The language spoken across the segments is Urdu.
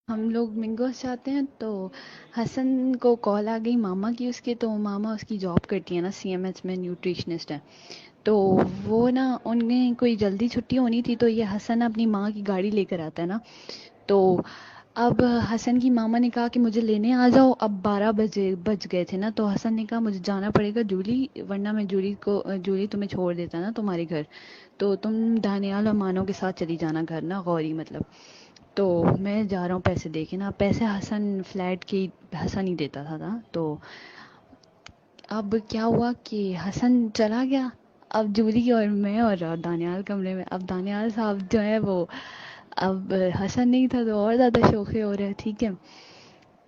ہم لوگ منگوز جاتے ہیں تو حسن کو کال آ گئی ماما کی اس کے، تو ماما اس کی جاب کرتی ہے نا سی ایم ایچ میں، نیوٹریشنسٹ ہے. تو وہ نا انہیں کوئی جلدی چھٹی ہونی تھی، تو یہ حسن اپنی ماں کی گاڑی لے کر آتا ہے نا. تو اب حسن کی ماما نے کہا کہ مجھے لینے آ جاؤ. اب 12 بج گئے تھے نا، تو حسن نے کہا مجھے جانا پڑے گا جولی، ورنہ میں جولی تمہیں چھوڑ دیتا نا تمہارے گھر، تو تم دانیال اور مانو کے ساتھ چلی جانا گھر نا، غوری مطلب. تو میں جا رہا ہوں پیسے دے کے نا. پیسے حسن فلیٹ کی حسن ہی دیتا تھا. تو اب کیا ہوا کہ حسن چلا گیا. اب جولی اور میں اور دانیال کمرے میں. اب دانیال صاحب جو ہے وہ، اب حسن نہیں تھا تو اور زیادہ شوخے ہو رہے. ٹھیک ہے،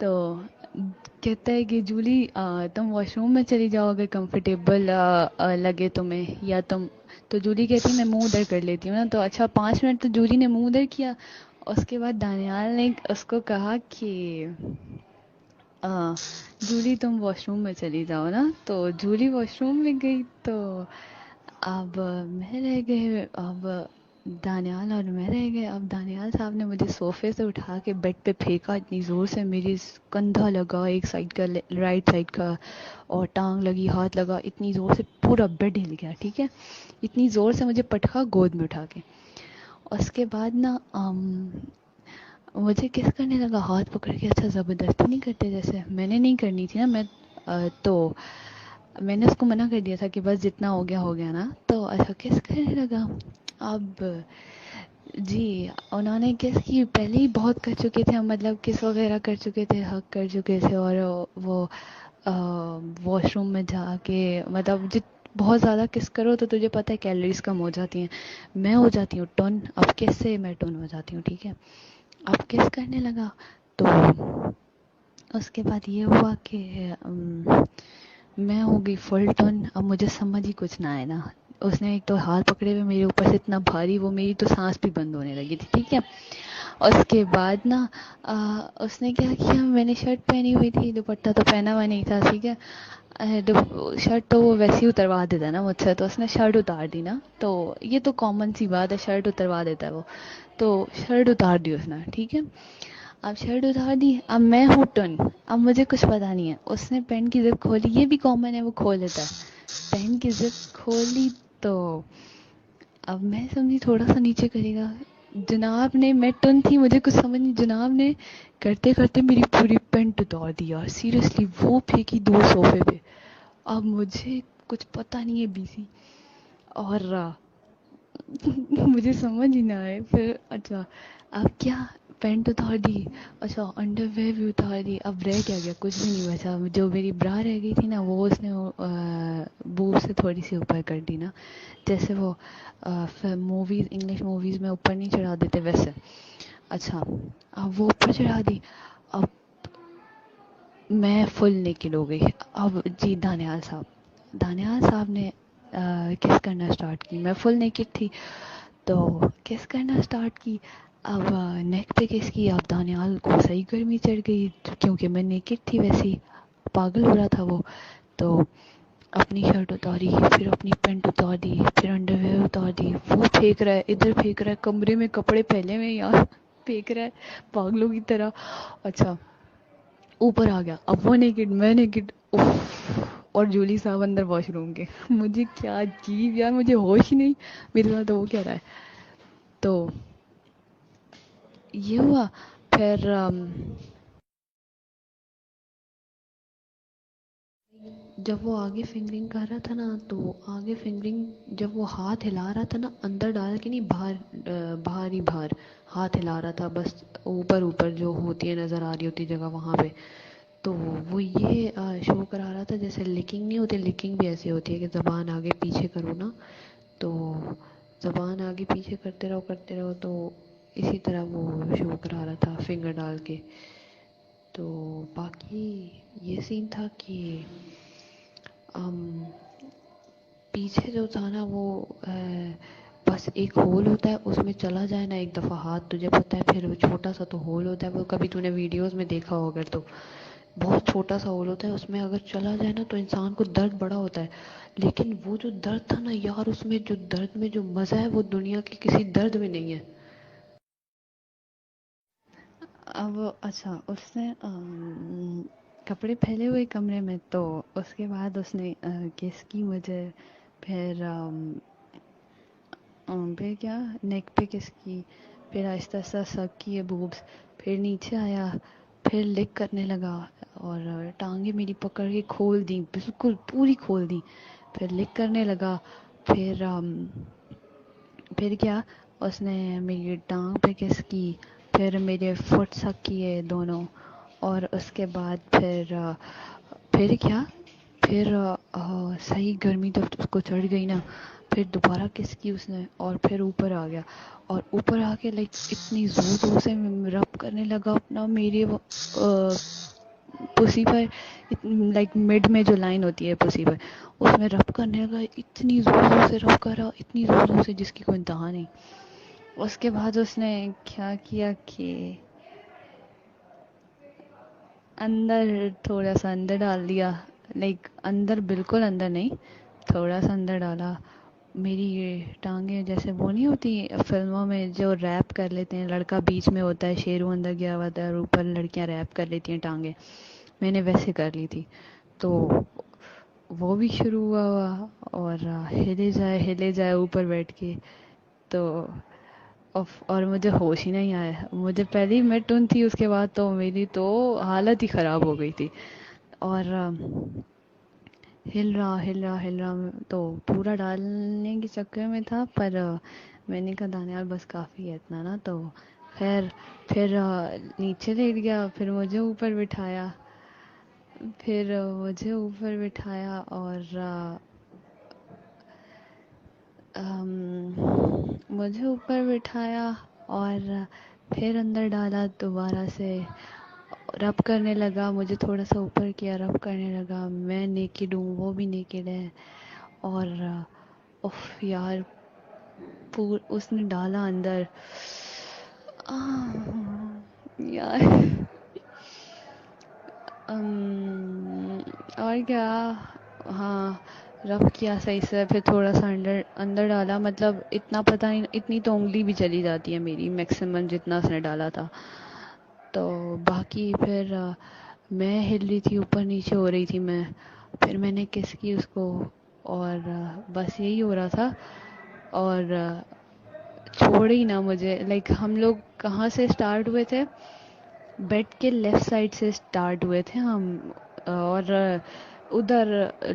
تو کہتا ہے کہ جولی تم واش روم میں چلی جاؤ اگر کمفرٹیبل لگے تمہیں، یا تم. تو جولی کہتی میں منہ ادھر کر لیتی ہوں نا. تو اچھا 5 منٹ تو جولی نے منہ ادھر کیا. اس کے بعد دانیال نے اس کو کہا کہ جولی تم واش روم میں چلی جاؤ نا. تو جولی واش روم میں گئی. تو اب میں رہ گئے، اب دانیال اور میں رہ گئے. اب دانیال صاحب نے مجھے صوفے سے اٹھا کے بیڈ پہ پھینکا اتنی زور سے، میری کندھا لگا ایک سائڈ کا، رائٹ سائڈ کا، اور ٹانگ لگی، ہاتھ لگا، اتنی زور سے پورا بیڈ ہل گیا. ٹھیک ہے، اتنی زور سے مجھے پٹکا گود میں اٹھا کے. اس کے بعد نا مجھے کس کرنے لگا ہاتھ پکڑ کے. اچھا زبردستی نہیں کرتے جیسے میں نے نہیں کرنی تھی نا. تو میں نے اس کو منع کر دیا تھا کہ بس جتنا ہو گیا ہو گیا نا. تو اچھا کس کرنے لگا. اب جی انہوں نے کس کی پہلے ہی بہت کر چکے تھے، مطلب کس وغیرہ کر چکے تھے، حق کر چکے تھے. اور وہ واش روم میں جا کے مطلب بہت زیادہ کس کرو تو تجھے پتہ ہے کیلریز کم ہو جاتی ہیں. میں ہو جاتی ہوں ٹن. اب کس سے میں ٹن ہو جاتی ہوں. ٹھیک ہے، اب کس کرنے لگا. تو اس کے بعد یہ ہوا کہ میں ہو گئی فل ٹن. اب مجھے سمجھ ہی کچھ نہ آئے نا. اس نے ایک تو ہاتھ پکڑے ہوئے میرے اوپر سے اتنا بھاری، وہ میری تو سانس بھی بند ہونے لگی تھی. ٹھیک ہے، اس کے بعد نا اس نے کیا کیا، میں نے شرٹ پہنی ہوئی تھی، دوپٹہ تو پہنا ہوا نہیں تھا. ٹھیک ہے، شرٹ تو وہ ویسے ہی اتروا دیتا ہے نا مجھ سے. تو اس نے شرٹ اتار دی نا. تو یہ تو کامن سی بات ہے، شرٹ اتروا دیتا ہے وہ. تو شرٹ اتار دی اس نے. ٹھیک ہے، اب شرٹ اتار دی. اب میں ہوں ٹن. اب مجھے کچھ پتا نہیں ہے. اس نے پینٹ کی زپ کھولی، یہ بھی کامن ہے وہ کھول دیتا ہے. پینٹ کی زپ کھولی تو اب میں سمجھی تھوڑا سا نیچے کرے گا. جناب نے، میں ٹن تھی مجھے کچھ سمجھ نہیں، جناب نے کرتے کرتے میری پوری پینٹ اتار دی یار. سیریسلی وہ پھینکی دور صوفے پہ. اب مجھے کچھ پتا نہیں ہے بیسی، اور مجھے سمجھ ہی نہ آئے پھر. اچھا اب کیا، پینٹ اتار دی، اچھا انڈر ویئر بھی اتار دی. اب رہ کیا گیا، کچھ بھی نہیں بچا. جو میری برا رہ گئی تھی نا، وہ اس نے بوب سے تھوڑی سی اوپر کر دی نا، جیسے وہ موویز، انگلش موویز میں اوپر نہیں چڑھا دیتے ویسے. اچھا اب وہ اوپر چڑھا دی. اب میں فل نیکڈ ہو گئی. اب جی دانیال صاحب نے کس کرنا اسٹارٹ کی. میں فل نیکڈ تھی تو کس کرنا اسٹارٹ کی. اب نیک پہ کس کی. اب دانیال کو صحیح گرمی چڑھ گئی کیونکہ میں نیکڈ تھی، ویسی پاگل ہو رہا تھا وہ. تو اپنی شرٹ اتاری، پھر اپنی پینٹ اتار دی، پھر انڈر ویئر اتار دی. وہ پھینک رہا ہے ادھر، پھینک رہا ہے کمرے میں، کپڑے پھیلے ہوئے یار، پھینک رہا ہے پاگلوں کی طرح. اچھا اوپر آ گیا. اب وہ نیکڈ، میں نیکڈ، اور جولی صاحب اندر واش روم کے. مجھے کیا عجیب یار، مجھے ہوش ہی نہیں میرے ساتھ وہ کہہ رہا ہے. تو یہ ہوا. پھر جب وہ آگے فنگرنگ کر رہا تھا نا، تو آگے فنگرنگ جب وہ ہاتھ ہلا رہا تھا نا، اندر ڈال کے نہیں، باہر ہی باہر ہاتھ ہلا رہا تھا بس. اوپر اوپر جو ہوتی ہے نظر آ رہی ہوتی جگہ وہاں پہ. تو وہ یہ شو کرا رہا تھا جیسے لکنگ نہیں ہوتی، لکنگ بھی ایسی ہوتی ہے کہ زبان آگے پیچھے کرو نا، تو زبان آگے پیچھے کرتے رہو تو اسی طرح وہ شو کرا رہا تھا فنگر ڈال کے. تو باقی یہ سین تھا کہ پیچھے جو تھا نا وہ بس ایک ہول ہوتا ہے اس میں چلا جائے نا ایک دفعہ ہاتھ، تجھے پتہ ہے پھر وہ چھوٹا سا تو ہول ہوتا ہے، وہ کبھی تو نے ویڈیوز میں دیکھا ہو اگر، تو بہت چھوٹا سا ہول ہوتا ہے اس میں. اگر چلا جائے نا تو انسان کو درد بڑا ہوتا ہے. لیکن وہ جو درد تھا نا یار، اس میں جو درد میں جو مزہ ہے وہ دنیا کے کسی درد میں نہیں ہے. اب اچھا اس نے کپڑے پھیلے ہوئے کمرے میں، تو اس کے بعد اس نے کس کی مجھے، پھر پھر کیا نیک پہ کس کی، پھر آہستہ آہستہ سب کیے بوبس، پھر نیچے آیا، پھر لک کرنے لگا اور ٹانگیں میری پکڑ کے کھول دیں، بالکل پوری کھول دیں، پھر لک کرنے لگا، پھر پھر کیا اس نے میری ٹانگ پہ کس کی، پھر میرے فٹ سک کیے دونوں، اور اس کے بعد پھر کیا، پھر صحیح گرمی تو اس کو چڑھ گئی نا، پھر دوبارہ کس کی اس نے، اور پھر اوپر آ گیا، اور اوپر آ کے لائک اتنی زور زور سے رب کرنے لگا اپنا میرے پسی پر، لائک مڈ میں جو لائن ہوتی ہے پسی پر، اس میں رب کرنے لگا، اتنی زور زور سے رب کرا، اتنی زور زور سے جس کی کوئی انتہا نہیں۔ اس کے بعد اس نے کیا کیا کہ اندر، تھوڑا سا اندر ڈال دیا، لائک اندر بالکل اندر نہیں، تھوڑا سا اندر ڈالا، میری یہ ٹانگیں جیسے وہ نہیں ہوتی فلموں میں جو ریپ کر لیتے ہیں، لڑکا بیچ میں ہوتا ہے، شیرو اندر گیا ہوا ہوتا ہے اور اوپر لڑکیاں ریپ کر لیتی ہیں ٹانگیں، میں نے ویسے کر لی تھی، تو وہ بھی شروع ہوا اور ہلے جائے اوپر بیٹھ کے، تو اور مجھے ہوش ہی نہیں آیا، مجھے پہلی میں ٹن تھی، اس کے بعد تو میری تو حالت ہی خراب ہو گئی تھی، اور ہل رہا تو پورا ڈالنے کے چکر میں تھا، پر میں نے کہا دانیال بس کافی ہے اتنا نا، تو پھر نیچے لیٹ گیا، پھر مجھے اوپر بٹھایا، اور مجھے اوپر بٹھایا اور پھر اندر ڈالا دوبارہ سے، رب کرنے لگا، مجھے تھوڑا سا اوپر کیا، رب کرنے لگا، میں نیکڈ ہوں وہ بھی نیکڈ ہے، اور اف یار اس نے ڈالا اندر، یار اور کیا، ہاں رب کیا صحیح سے، پھر تھوڑا سا اندر ڈالا، مطلب اتنا پتہ نہیں، اتنی تو انگلی بھی چلی جاتی ہے میری میکسیمم جتنا اس نے ڈالا تھا، تو باقی پھر میں ہل رہی تھی، اوپر نیچے ہو رہی تھی میں، پھر میں نے کس کی اس کو، اور بس یہی ہو رہا تھا، اور چھوڑ ہی نہ مجھے، لائک ہم لوگ کہاں سے اسٹارٹ ہوئے تھے، بیڈ کے لیفٹ سائڈ سے اسٹارٹ ہوئے تھے ہم، اور ادھر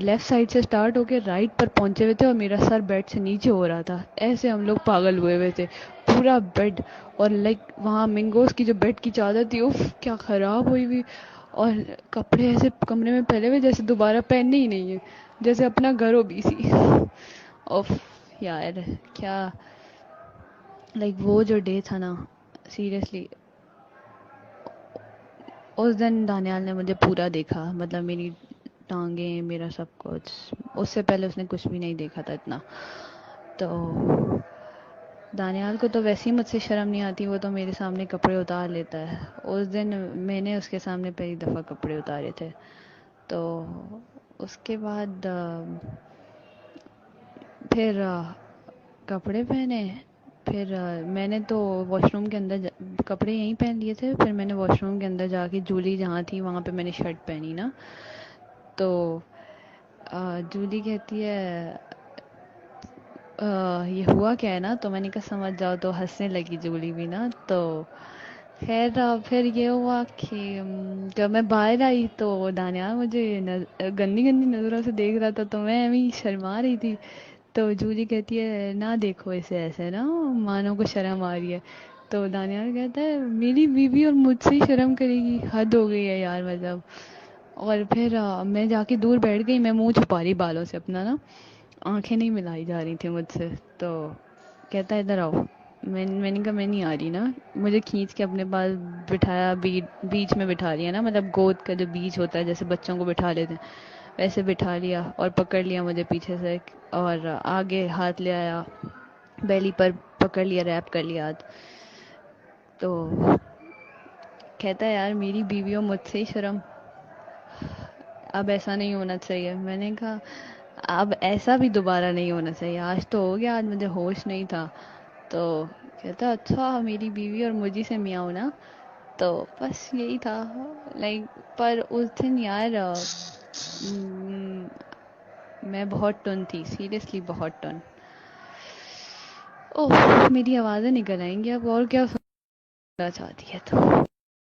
لیفٹ سائڈ سے اسٹارٹ ہو کے رائٹ پر پہنچے ہوئے تھے، اور میرا سر بیڈ سے نیچے ہو رہا تھا، ایسے ہم لوگ پاگل ہوئے تھے پورا بیڈ، اور لائک وہاں مینگوز کی جو بیڈ کی چادر تھی اف کیا خراب ہوئی ہوئی، اور کپڑے ایسے کمرے میں پھیلے ہوئے جیسے دوبارہ پہننے ہی نہیں ہے، جیسے اپنا گھر ہو BC اف یار کیا، لائک وہ جو ڈے تھا نا، سیریسلی اس دن دانیال نے مجھے پورا دیکھا، مطلب میری ٹانگیں، میرا سب کچھ، اس سے پہلے اس نے کچھ بھی نہیں دیکھا تھا اتنا، تو دانیال کو تو ویسے ہی مجھ سے شرم نہیں آتی، وہ تو میرے سامنے کپڑے اتار لیتا ہے، اس دن میں نے اس کے سامنے پہلی دفعہ کپڑے اتارے تھے، تو اس کے بعد پھر کپڑے پہنے، پھر میں نے تو واش روم کے اندر کپڑے یہیں پہن لیے تھے، پھر میں نے واش روم کے اندر جا کے جولی جہاں تھی وہاں پہ میں نے شرٹ پہنی نا، تو جولی کہتی ہے یہ ہوا کیا ہے نا، تو میں نے کہا سمجھ جاؤ، تو ہنسنے لگی جولی بھی نا، تو خیر پھر یہ ہوا کہ جب میں باہر آئی تو دانیال مجھے گندی گندی نظروں سے دیکھ رہا تھا، تو میں ابھی شرما رہی تھی، تو جولی کہتی ہے نہ دیکھو اسے ایسے نا، مانو کو شرم آ رہی ہے، تو دانیال کہتا ہے میری بیوی اور مجھ سے ہی شرم کرے گی، حد ہو گئی ہے یار مطلب، اور پھر میں جا کے دور بیٹھ گئی، میں منہ چھپا رہی بالوں سے اپنا نا، آنکھیں نہیں ملائی جا رہی تھیں مجھ سے، تو کہتا ہے ادھر آؤ، میں نے کہا میں نہیں آ رہی نا، مجھے کھینچ کے اپنے پاس بٹھایا، بیچ میں بٹھا لیا نا، مطلب گود کا جو بیچ ہوتا ہے جیسے بچوں کو بٹھا لیتے ہیں ویسے بٹھا لیا، اور پکڑ لیا مجھے پیچھے سے، اور آگے ہاتھ لے آیا، بیلی پر پکڑ لیا، ریپ کر لیا ہاتھ، تو کہتا ہے یار میری بیوی اور مجھ سے ہی شرم، اب ایسا نہیں ہونا چاہیے، میں نے کہا اب ایسا بھی دوبارہ نہیں ہونا چاہیے، آج تو ہو گیا، آج مجھے ہوش نہیں تھا، تو کہتا اچھا میری بیوی اور مجھے سے میاؤں نا، تو بس یہی تھا لائک. پر اس دن یار میں بہت ٹن تھی, سیریسلی بہت ٹن. اوہ میری آوازیں نکل آئیں گی اب, اور کیا سننا چاہتی ہے تو